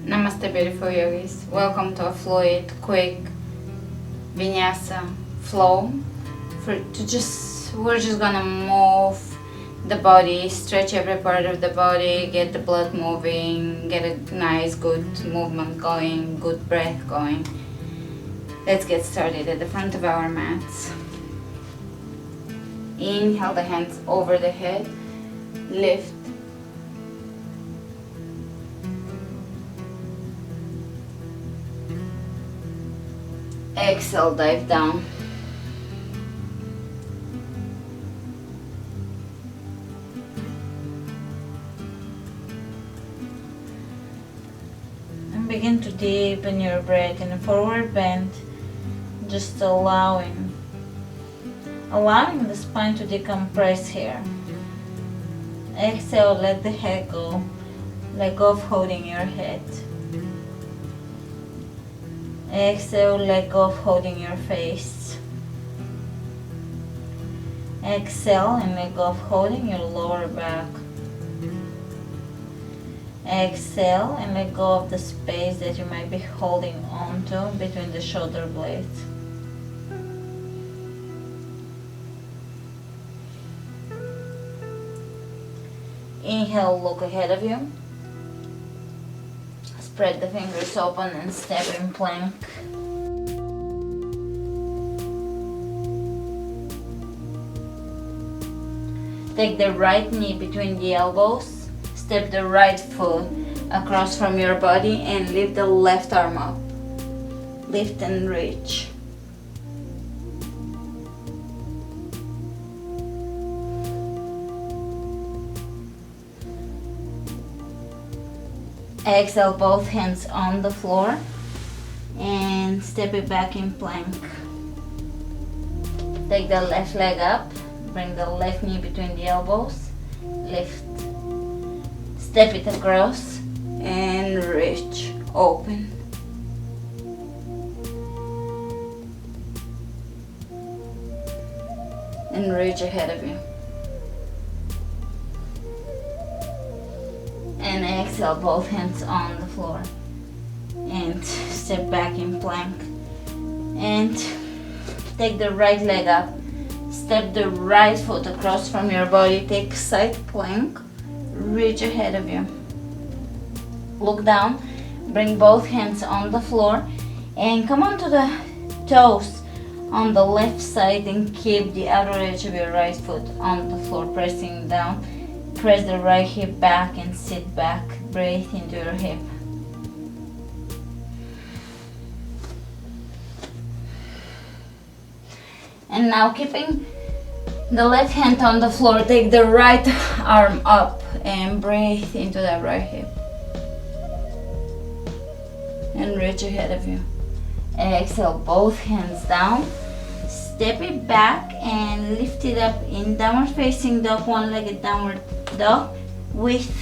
Namaste, beautiful yogis. Welcome to a fluid, quick vinyasa flow. We're just gonna move the body, stretch every part of the body, get the blood moving, get a nice, good movement going, good breath going. Let's get started at the front of our mats. Inhale the hands over the head, lift. Exhale, dive down. And begin to deepen your breath in a forward bend, just allowing the spine to decompress here. Exhale, let the head go. Let go of holding your head. Exhale, let go of holding your face. Exhale and let go of holding your lower back. Exhale and let go of the space that you might be holding onto between the shoulder blades. Inhale, look ahead of you. Spread the fingers open and step in plank. Take the right knee between the elbows. Step the right foot across from your body and lift the left arm up. Lift and reach. Exhale, both hands on the floor and step it back in plank. Take the left leg up, bring the left knee between the elbows, lift. Step it across and reach, open. And reach ahead of you. And exhale, both hands on the floor. And step back in plank. And take the right leg up. Step the right foot across from your body. Take side plank. Reach ahead of you. Look down. Bring both hands on the floor. And come onto the toes on the left side and keep the outer edge of your right foot on the floor, pressing down. Press the right hip back and sit back. Breathe into your hip. And now, keeping the left hand on the floor, take the right arm up and breathe into that right hip. And reach ahead of you. Exhale, both hands down. Step it back and lift it up in downward facing dog, one-legged downward dog with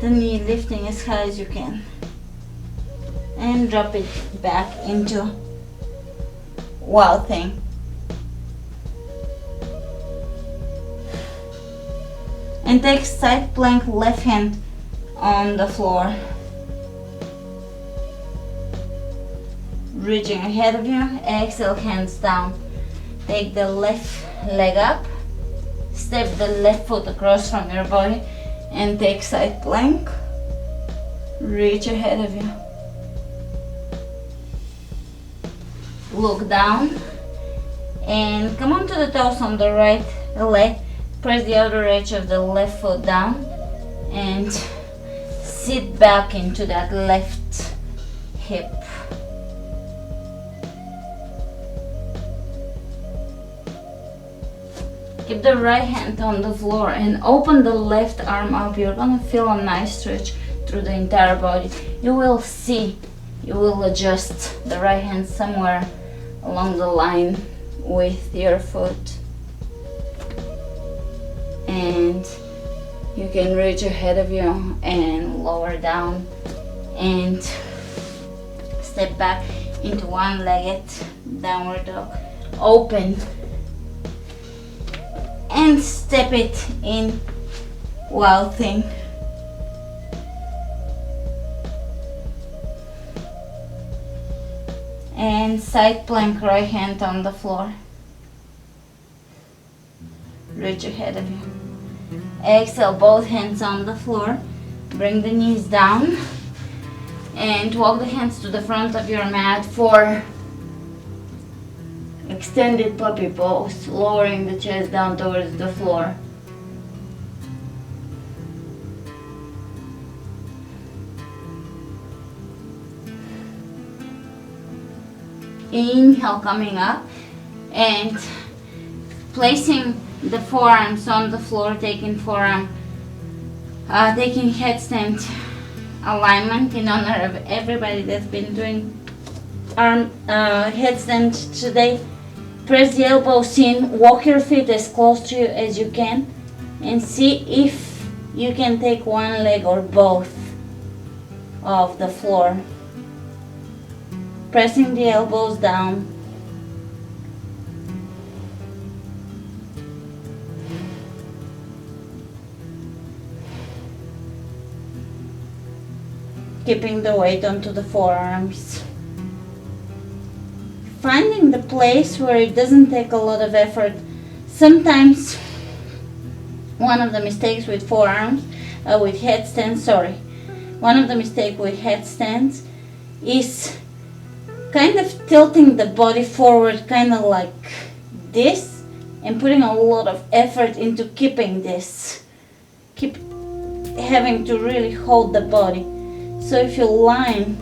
the knee lifting as high as you can. And drop it back into Wthing. And take side plank, left hand on the floor. Reaching ahead of you, exhale, hands down. Take the left leg up, step the left foot across from your body and take side plank. Reach ahead of you. Look down and come onto the toes on the right leg. Press the outer edge of the left foot down and sit back into that left hip. Keep the right hand on the floor and open the left arm up. You're gonna feel a nice stretch through the entire body. You will adjust the right hand somewhere along the line with your foot. And you can reach ahead of you and lower down and step back into one-legged downward dog. Open and step it in Wthing. And side plank, right hand on the floor. Reach ahead of you. Exhale, both hands on the floor. Bring the knees down and walk the hands to the front of your mat for extended puppy pose, lowering the chest down towards the floor. Inhale, coming up and placing the forearms on the floor, taking headstand alignment in honor of everybody that's been doing headstand today. Press the elbows in, walk your feet as close to you as you can, and see if you can take one leg or both off the floor. Pressing the elbows down. Keeping the weight onto the forearms. Finding the place where it doesn't take a lot of effort. Sometimes one of the mistakes with forearms, with headstands, one of the mistakes with headstands is kind of tilting the body forward, kind of like this, and putting a lot of effort into keeping this. Keep having to really hold the body. So if you line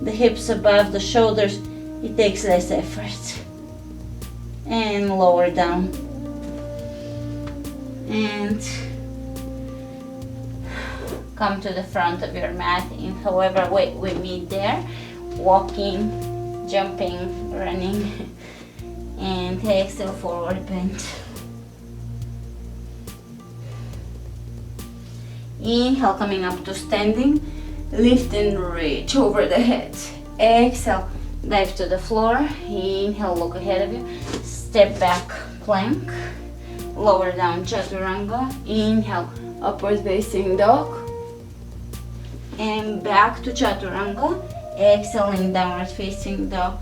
the hips above the shoulders, it takes less effort. And lower down. And come to the front of your mat in however way we meet there. Walking, jumping, running, and exhale, forward bend. Inhale, coming up to standing, lift and reach over the head. Exhale, dive to the floor. Inhale, look ahead of you, step back, plank, lower down, chaturanga. Inhale, upward facing dog, and back to chaturanga. Exhaling, downward facing dog.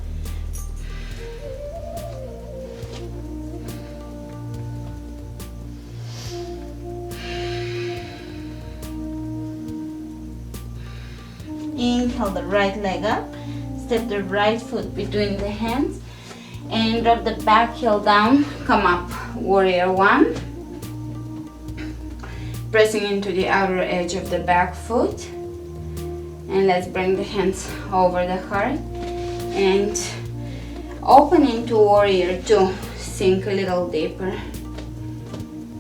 Inhale the right leg up, step the right foot between the hands and drop the back heel down, come up, warrior one. Pressing into the outer edge of the back foot. And let's bring the hands over the heart and open into warrior two. Sink a little deeper.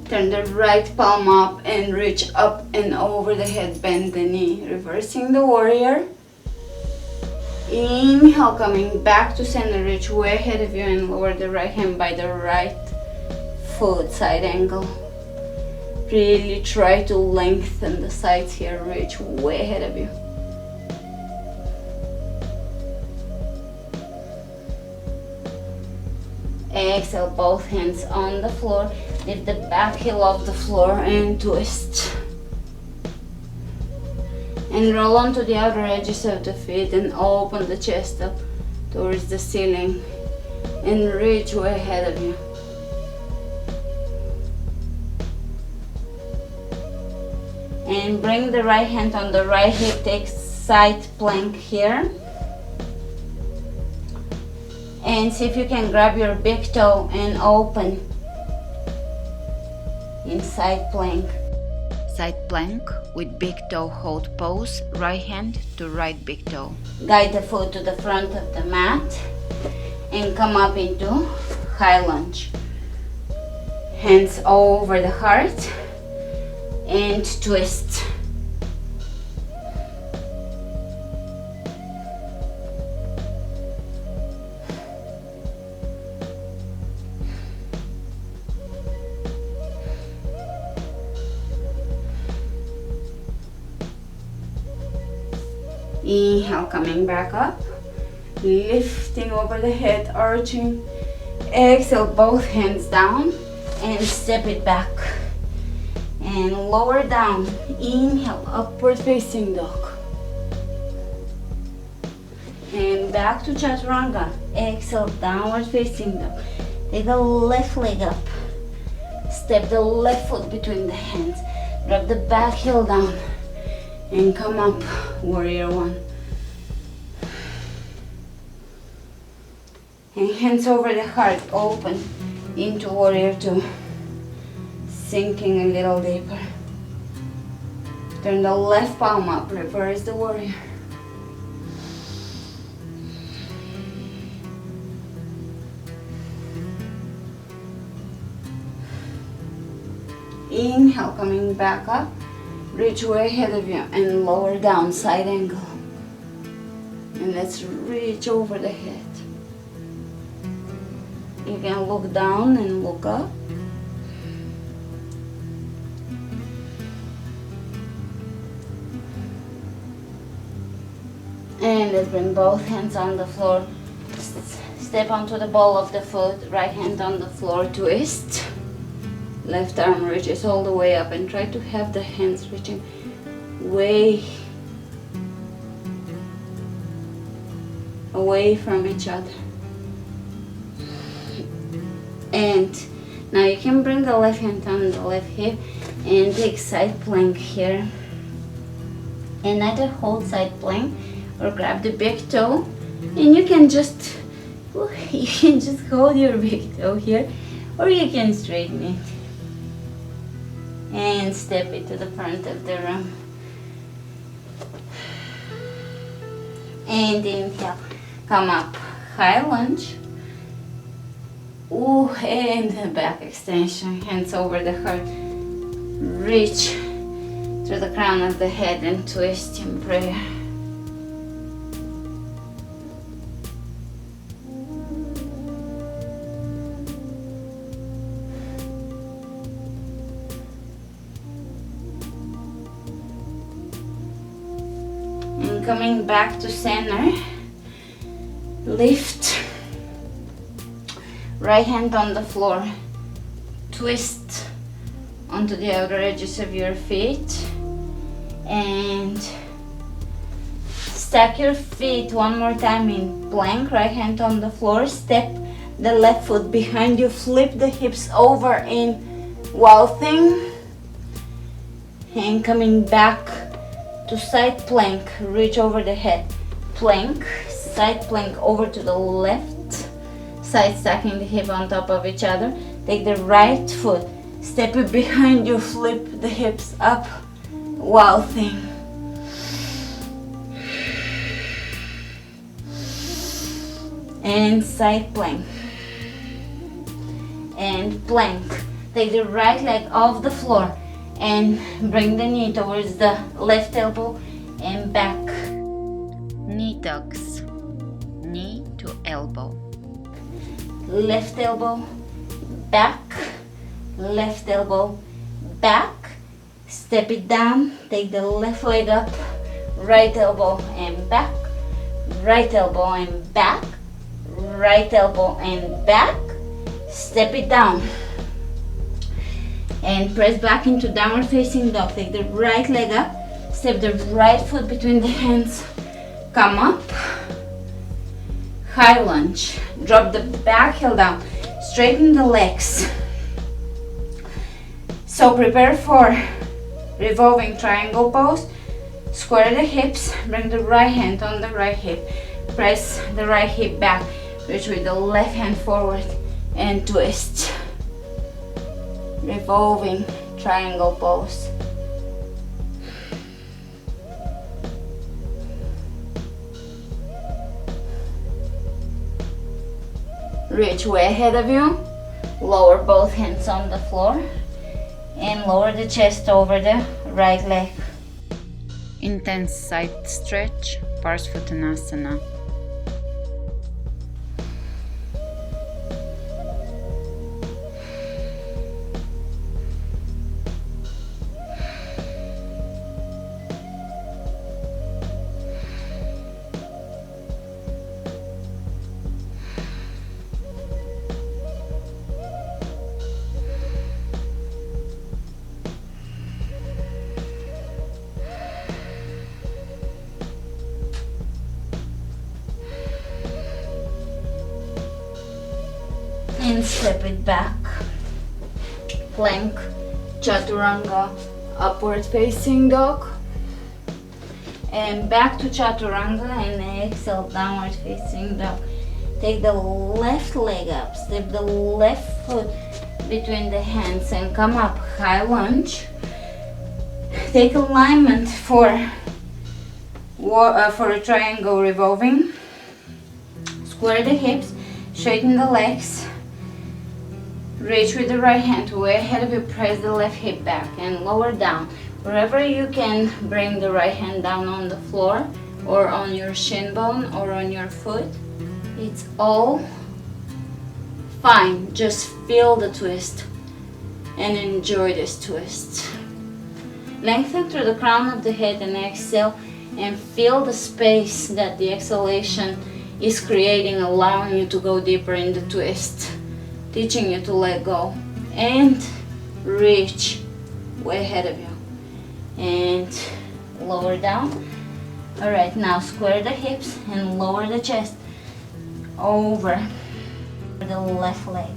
Turn the right palm up and reach up and over the head, bend the knee. Reversing the warrior. Inhale, coming back to center, reach way ahead of you and lower the right hand by the right foot, side angle. Really try to lengthen the sides here, reach way ahead of you. Exhale, both hands on the floor. Lift the back heel off the floor and twist. And roll onto the outer edges of the feet and open the chest up towards the ceiling and reach way ahead of you. And bring the right hand on the right hip, take side plank here. And see if you can grab your big toe and open in side plank. Side plank with big toe hold pose, right hand to right big toe. Guide the foot to the front of the mat and come up into high lunge. Hands over the heart and twist. Inhale, coming back up, lifting over the head, arching. Exhale, both hands down and step it back. and lower down. Inhale, upward facing dog. And back to chaturanga. Exhale, downward facing dog. Take the left leg up. Step the left foot between the hands. Drop the back heel down. And come up, warrior one. And hands over the heart, open into warrior two. Sinking a little deeper. Turn the left palm up, reverse the warrior. Inhale, coming back up, reach way ahead of you and lower down, side angle. And let's reach over the head. You can look down and look up. And let's bring both hands on the floor. Step onto the ball of the foot, right hand on the floor, twist. Left arm reaches all the way up and try to have the hands reaching way away from each other. And now you can bring the left hand on the left hip and take side plank here. And either hold side plank or grab the big toe, and you can just hold your big toe here, or you can straighten it. And step it to the front of the room. And inhale, come up, high lunge. Ooh, and back extension, hands over the heart. Reach through the crown of the head and twist in prayer. Coming back to center, lift, right hand on the floor, twist onto the outer edges of your feet, and stack your feet one more time in plank, right hand on the floor, step the left foot behind you, flip the hips over in Wthing, and coming back to side plank, reach over the head, plank, side plank over to the left side, stacking the hip on top of each other. Take the right foot, step it behind you, flip the hips up, Wthing. And side plank. And plank. Take the right leg off the floor and bring the knee towards the left elbow and back. Knee tucks, knee to elbow. Left elbow, back, left elbow, back. Step it down, take the left leg up, right elbow and back, right elbow and back, right elbow and back. Step it down. And press back into downward facing dog. Take the right leg up, step the right foot between the hands, come up, high lunge, drop the back heel down, straighten the legs. So prepare for revolving triangle pose. Square the hips, bring the right hand on the right hip, press the right hip back, reach with the left hand forward and twist. Revolving triangle pose. Reach way ahead of you. Lower both hands on the floor and lower the chest over the right leg. Intense side stretch, Parsvottanasana. and step it back. Plank, chaturanga, upward facing dog. And back to chaturanga and exhale, downward facing dog. Take the left leg up, step the left foot between the hands and come up, high lunge. Take alignment for a triangle revolving. Square the hips, straighten the legs. Reach with the right hand way ahead of you, press the left hip back and lower down. Wherever you can, bring the right hand down on the floor or on your shin bone or on your foot. It's all fine. Just feel the twist and enjoy this twist. Lengthen through the crown of the head and exhale, and feel the space that the exhalation is creating, allowing you to go deeper in the twist, teaching you to let go and reach way ahead of you. And lower down. All right, now square the hips and lower the chest over the left leg.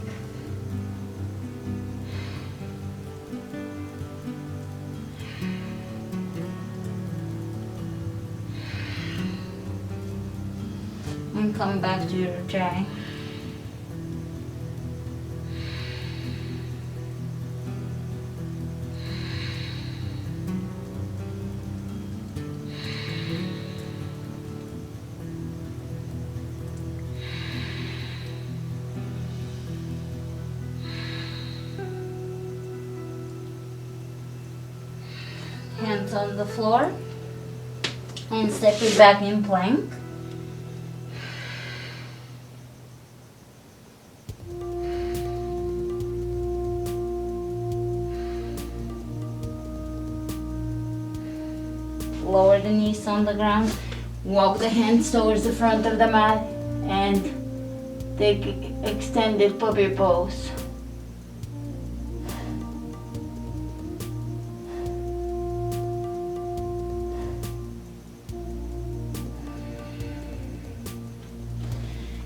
And come back to your dry. Hands on the floor and step it back in plank. Lower the knees on the ground, walk the hands towards the front of the mat and take extended puppy pose.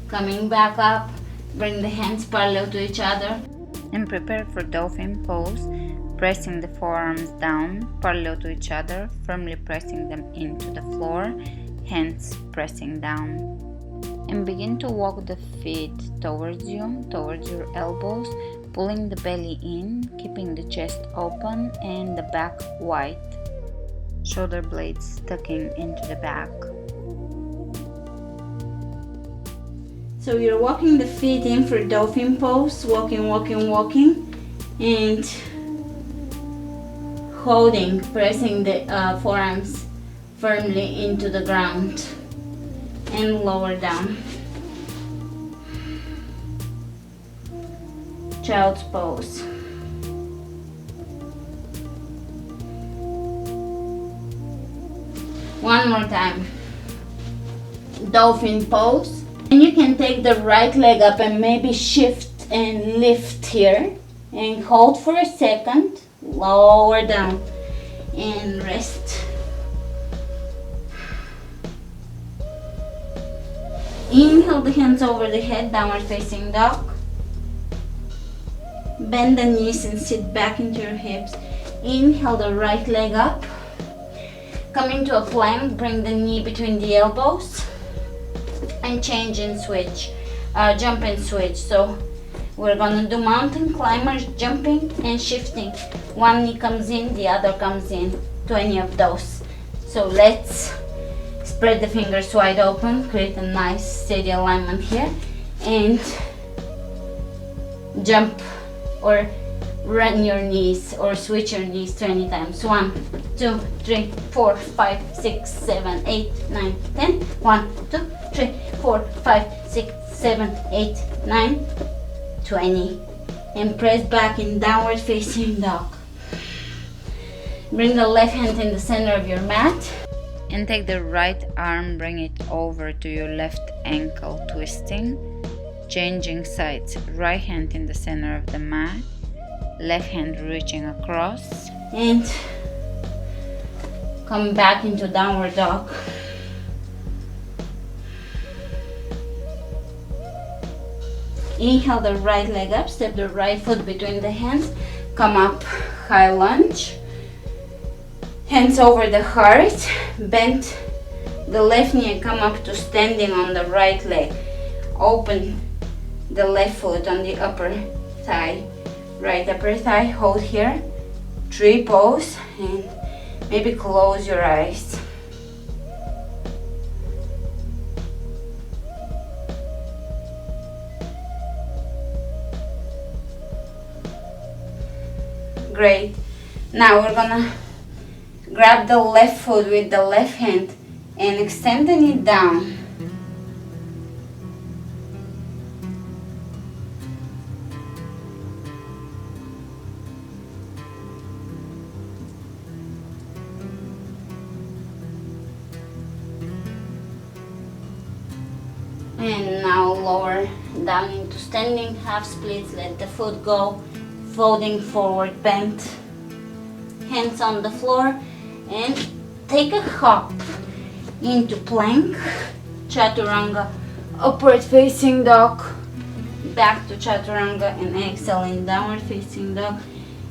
Coming back up, bring the hands parallel to each other and prepare for Dolphin pose, pressing the forearms down parallel to each other, firmly pressing them into the floor, hands pressing down. And begin to walk the feet towards you, towards your elbows, pulling the belly in, keeping the chest open and the back wide, shoulder blades tucking into the back. So you're walking the feet in for Dolphin pose, walking, and holding, pressing the forearms firmly into the ground and lower down. Child's pose. One more time. Dolphin pose. And you can take the right leg up and maybe shift and lift here and hold for a second, lower down and rest. Inhale the hands over the head, downward facing dog. Bend the knees and sit back into your hips. Inhale the right leg up. Come into a plank, bring the knee between the elbows. And change and switch, jump and switch. So we're gonna do mountain climbers, jumping and shifting. One knee comes in, the other comes in, 20 of those. So let's spread the fingers wide open, create a nice steady alignment here, and jump or run your knees or switch your knees 20 times. 1, 2, 3, 4, 5, 6, 7, 8, 9, 10. 1, 2, 3, 4, 5, 6, 7, 8, 9, 20. And press back in downward facing dog. Bring the left hand in the center of your mat and take the right arm, bring it over to your left ankle, twisting, changing sides. Right hand in the center of the mat, left hand reaching across, and come back into downward dog. Inhale the right leg up, step the right foot between the hands, come up, high lunge. Hands over the heart, bend the left knee and come up to standing on the right leg. Open the left foot on the upper thigh, right upper thigh, hold here, tree pose, and maybe close your eyes. Great. Now we're gonna grab the left foot with the left hand and extend the knee down. And now lower down into standing half splits, let the foot go, folding forward bend, hands on the floor, and take a hop into plank, chaturanga, upward facing dog, back to chaturanga, and exhale in downward facing dog.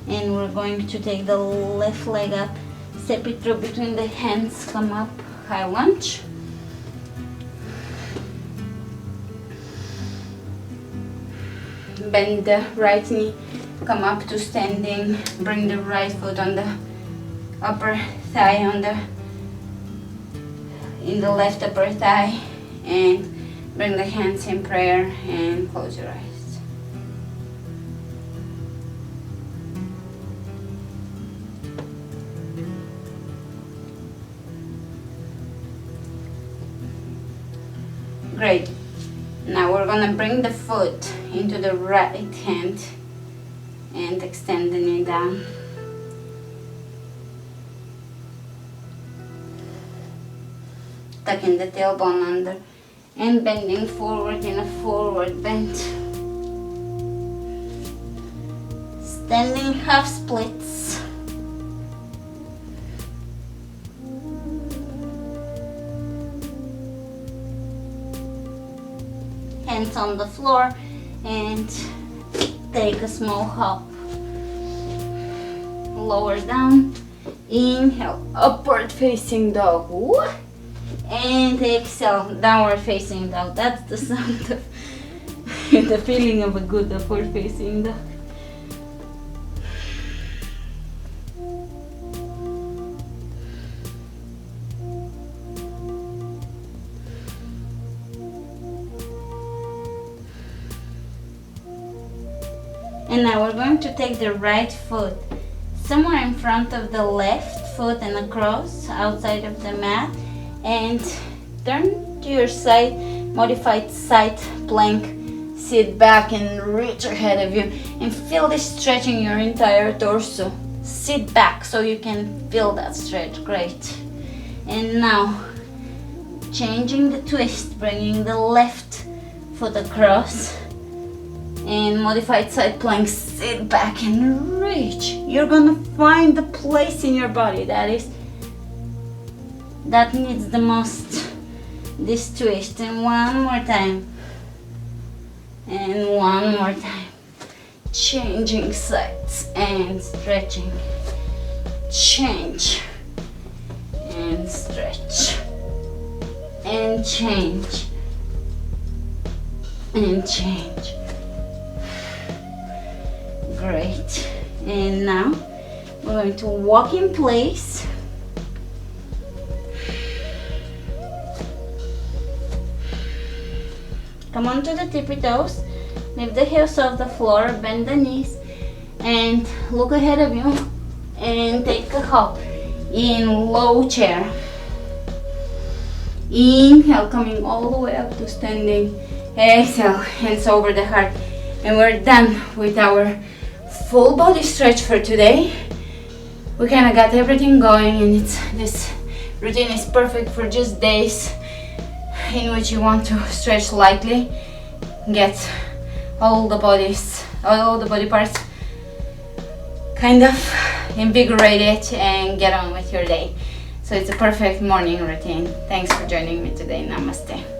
And we're going to take the left leg up, step it through between the hands, come up, high lunge. Bend the right knee, come up to standing, bring the right foot on the upper thigh, in the left upper thigh, and bring the hands in prayer and close your eyes. Great. Now we're gonna bring the foot into the right hand and extend the knee down. Tucking the tailbone under and bending forward in a forward bend. Standing half splits. Hands on the floor and take a small hop. Lower down. Inhale, upward facing dog. Woo. And exhale, downward facing dog. That's the sound of the feeling of a good upward facing dog. And now we're going to take the right foot somewhere in front of the left foot and across outside of the mat, and turn to your side, modified side plank. Sit back and reach ahead of you and feel this stretching your entire torso. Sit back so you can feel that stretch. Great. And now changing the twist, bringing the left foot across and modified side plank. Sit back and reach. You're gonna find the place in your body that needs the most this twist. And one more time, and one more time. Changing sides and stretching. Change and stretch and change and change. Great. And now we're going to walk in place. Come onto the tippy toes. Lift the heels off the floor, bend the knees, and look ahead of you and take a hop in low chair. Inhale, coming all the way up to standing. Exhale, hands over the heart. And we're done with our full body stretch for today. We kind of got everything going, and this routine is perfect for just days in which you want to stretch lightly, get all the body parts kind of invigorated, and get on with your day. So it's a perfect morning routine. Thanks for joining me today. Namaste.